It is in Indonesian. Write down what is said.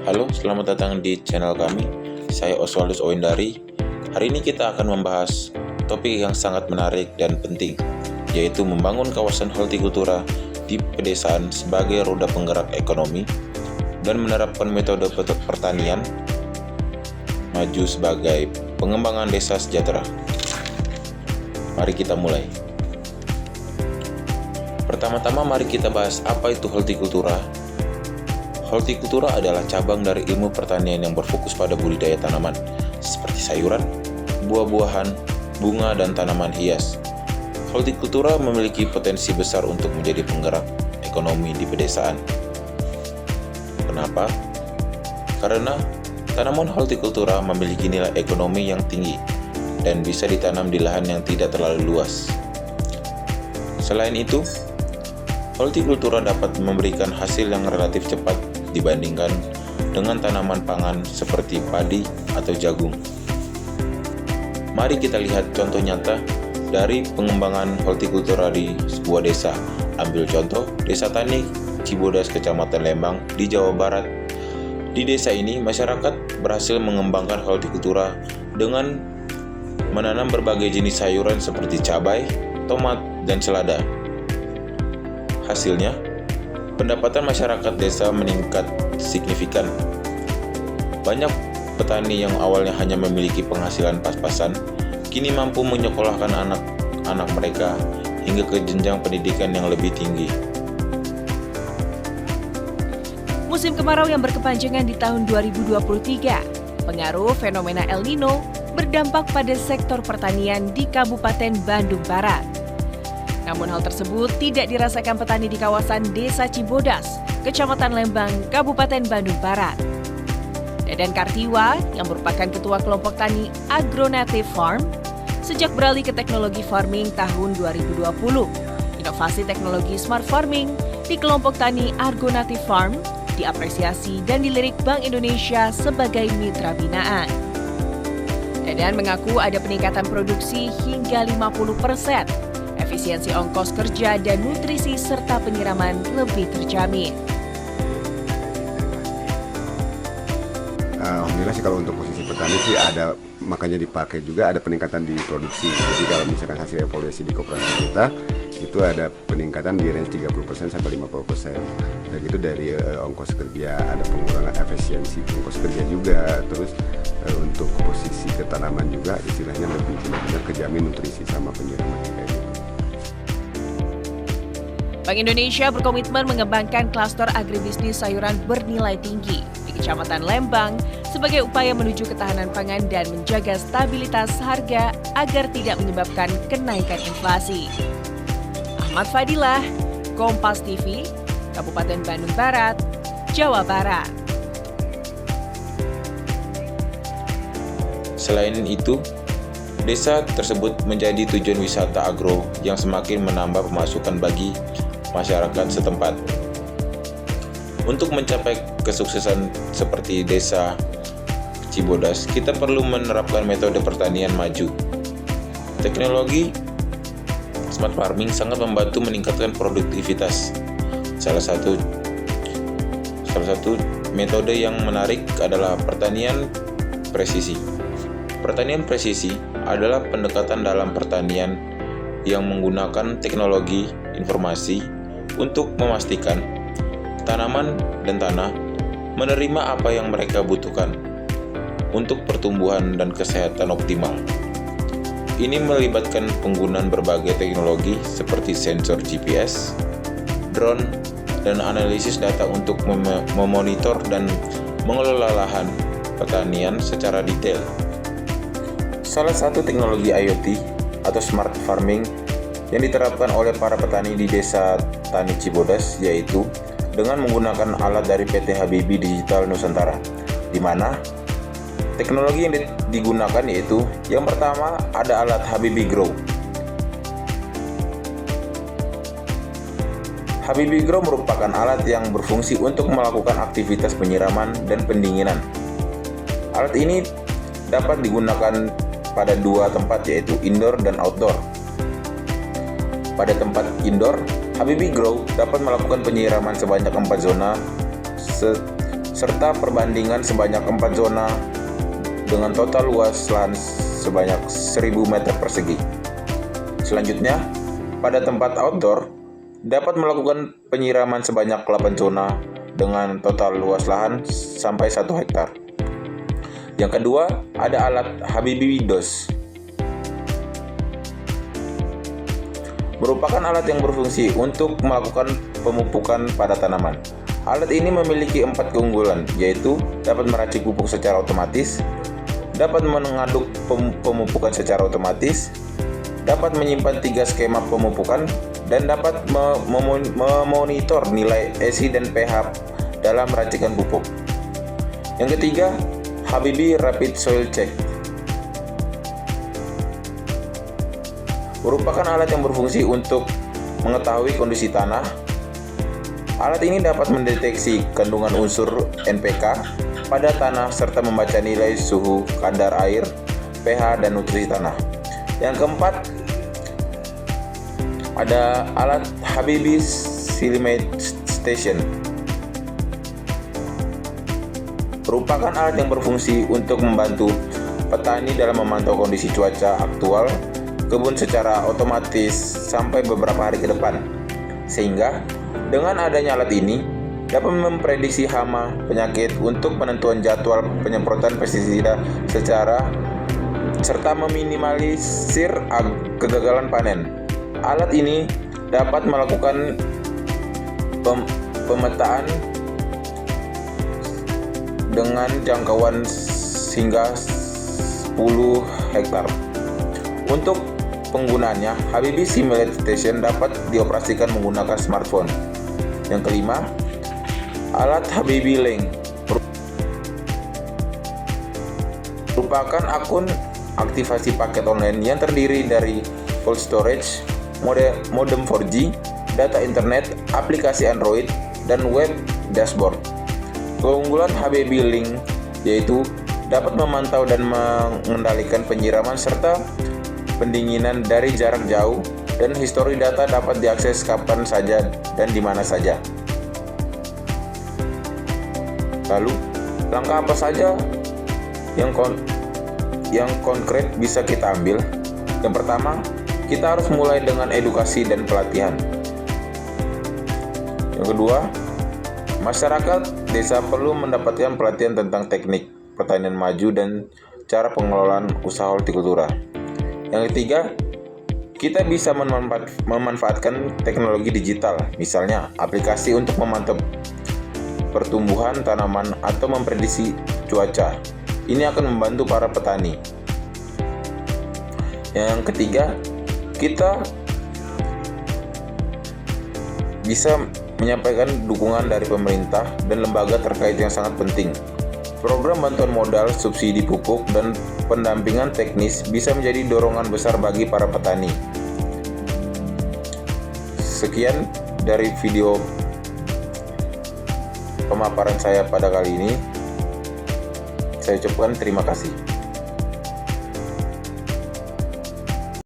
Halo, selamat datang di channel kami. Saya Oswaldus Owendari. Hari ini kita akan membahas topik yang sangat menarik dan penting, yaitu membangun kawasan hortikultura di pedesaan sebagai roda penggerak ekonomi dan menerapkan metode pertanian maju sebagai pengembangan desa sejahtera. Mari kita mulai. Pertama-tama mari kita bahas apa itu hortikultura. Hortikultura adalah cabang dari ilmu pertanian yang berfokus pada budidaya tanaman seperti sayuran, buah-buahan, bunga, dan tanaman hias. Hortikultura memiliki potensi besar untuk menjadi penggerak ekonomi di pedesaan. Kenapa? Karena tanaman hortikultura memiliki nilai ekonomi yang tinggi dan bisa ditanam di lahan yang tidak terlalu luas. Selain itu, hortikultura dapat memberikan hasil yang relatif cepat dibandingkan dengan tanaman pangan seperti padi atau jagung. Mari kita lihat contoh nyata dari pengembangan hortikultura di sebuah desa. Ambil contoh Desa Tani Cibodas, Kecamatan Lembang di Jawa Barat. Di desa ini, masyarakat berhasil mengembangkan hortikultura dengan menanam berbagai jenis sayuran seperti cabai, tomat, dan selada. Hasilnya, pendapatan masyarakat desa meningkat signifikan. Banyak petani yang awalnya hanya memiliki penghasilan pas-pasan, kini mampu menyekolahkan anak-anak mereka hingga ke jenjang pendidikan yang lebih tinggi. Musim kemarau yang berkepanjangan di tahun 2023, pengaruh fenomena El Nino berdampak pada sektor pertanian di Kabupaten Bandung Barat. Namun hal tersebut tidak dirasakan petani di kawasan Desa Cibodas, Kecamatan Lembang, Kabupaten Bandung Barat. Dadan Kartiwa, yang merupakan ketua kelompok tani Agronative Farm, sejak beralih ke teknologi farming tahun 2020. Inovasi teknologi smart farming di kelompok tani Agronative Farm diapresiasi dan dilirik Bank Indonesia sebagai mitra binaan. Dadan mengaku ada peningkatan produksi hingga 50%. Efisiensi ongkos kerja dan nutrisi serta penyiraman lebih terjamin. Alhamdulillah sih kalau untuk posisi petani sih ada, makanya dipakai juga ada peningkatan di produksi. Jadi kalau misalkan hasil evaluasi di koperasi kita itu ada peningkatan di range 30% sampai 50%. Dan itu dari ongkos kerja, ada pengurangan efisiensi ongkos kerja juga. Terus untuk posisi ketanaman juga istilahnya lebih benar-benar kejamin nutrisi sama penyiraman kayak gitu. Bank Indonesia berkomitmen mengembangkan klaster agribisnis sayuran bernilai tinggi di Kecamatan Lembang sebagai upaya menuju ketahanan pangan dan menjaga stabilitas harga agar tidak menyebabkan kenaikan inflasi. Ahmad Fadilah, Kompas TV, Kabupaten Bandung Barat, Jawa Barat. Selain itu, desa tersebut menjadi tujuan wisata agro yang semakin menambah pemasukan bagi masyarakat setempat. Untuk mencapai kesuksesan seperti Desa Cibodas, kita perlu menerapkan metode pertanian maju. Teknologi smart farming sangat membantu meningkatkan produktivitas. Salah satu metode yang menarik adalah pertanian presisi. Pertanian presisi adalah pendekatan dalam pertanian yang menggunakan teknologi informasi untuk memastikan tanaman dan tanah menerima apa yang mereka butuhkan untuk pertumbuhan dan kesehatan optimal. Ini melibatkan penggunaan berbagai teknologi seperti sensor GPS, drone, dan analisis data untuk memonitor dan mengelola lahan pertanian secara detail. Salah satu teknologi IoT atau smart farming yang diterapkan oleh para petani di Desa Tani Cibodas yaitu dengan menggunakan alat dari PT Habibie Digital Nusantara, di mana teknologi yang digunakan yaitu yang pertama ada alat Habibie Grow. Habibie Grow merupakan alat yang berfungsi untuk melakukan aktivitas penyiraman dan pendinginan. Alat ini dapat digunakan pada dua tempat yaitu indoor dan outdoor. Pada tempat indoor, Habibie Grow dapat melakukan penyiraman sebanyak 4 zona serta perbandingan sebanyak 4 zona dengan total luas lahan sebanyak 1000 meter persegi. Selanjutnya, pada tempat outdoor, dapat melakukan penyiraman sebanyak 8 zona dengan total luas lahan sampai 1 hektar. Yang kedua, ada alat Habibi DOS. Merupakan alat yang berfungsi untuk melakukan pemupukan pada tanaman. Alat ini memiliki 4 keunggulan, yaitu dapat meracik pupuk secara otomatis, dapat mengaduk pemupukan secara otomatis, dapat menyimpan 3 skema pemupukan, dan dapat memonitor nilai ESI dan pH dalam racikan pupuk. Yang ketiga, Habibi Rapid Soil Check. Merupakan alat yang berfungsi untuk mengetahui kondisi tanah. Alat ini dapat mendeteksi kandungan unsur NPK pada tanah serta membaca nilai suhu, kadar air, pH, dan nutrisi tanah. Yang keempat, ada alat Habibi Climate Station. Merupakan alat yang berfungsi untuk membantu petani dalam memantau kondisi cuaca aktual kebun secara otomatis sampai beberapa hari ke depan. Sehingga dengan adanya alat ini dapat memprediksi hama, penyakit untuk penentuan jadwal penyemprotan pestisida serta meminimalisir kegagalan panen. Alat ini dapat melakukan pemetaan dengan jangkauan hingga 10 hektar. Untuk penggunaannya, Habibi Climate Station dapat dioperasikan menggunakan smartphone. Yang kelima, alat Habibi Link merupakan akun aktivasi paket online yang terdiri dari cold storage, modem 4G, data internet, aplikasi Android, dan web dashboard. Keunggulan Habibi Link yaitu dapat memantau dan mengendalikan penyiraman serta pendinginan dari jarak jauh, dan histori data dapat diakses kapan saja dan di mana saja. Lalu, langkah apa saja yang konkret bisa kita ambil? Yang pertama, kita harus mulai dengan edukasi dan pelatihan. Yang kedua, masyarakat desa perlu mendapatkan pelatihan tentang teknik pertanian maju dan cara pengelolaan usaha hortikultura. Yang ketiga, kita bisa memanfaatkan teknologi digital, misalnya aplikasi untuk memantau pertumbuhan tanaman atau memprediksi cuaca. Ini akan membantu para petani. Yang ketiga, kita bisa menyampaikan dukungan dari pemerintah dan lembaga terkait yang sangat penting. Program bantuan modal, subsidi pupuk, dan pendampingan teknis bisa menjadi dorongan besar bagi para petani. Sekian dari video pemaparan saya pada kali ini. Saya ucapkan terima kasih.